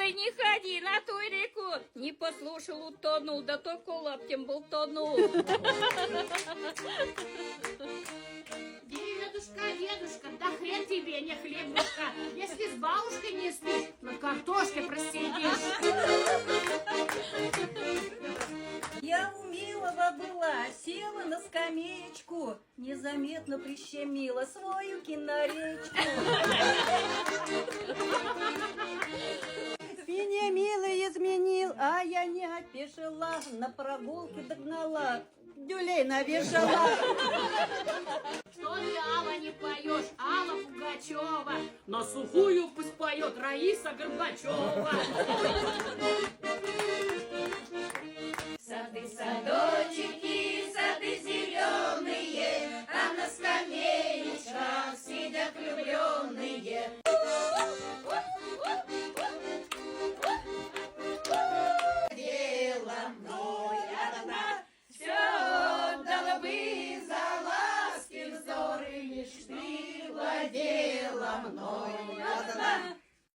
да не ходи на ту реку. Не послушал, утонул, да только лаптем был тонул. Дедушка, да хрен тебе, не хлебушка. Если с бабушкой не спишь, на картошке просидишь. Я у Милого была, села на скамеечку, незаметно прищемила свою киноречку. Меня Милый изменил, а я не опешила, на прогулке догнала, дюлей навешала. Что ты, Алла, не поешь? Алла Пугачева. На сухую пусть поет Раиса Горбачева. Сады, садочки, сады зеленые, а на скамеечках сидят влюбленные. Дело мной одна, все отдала бы за ласки вздоры, лишь ты владела мной одна.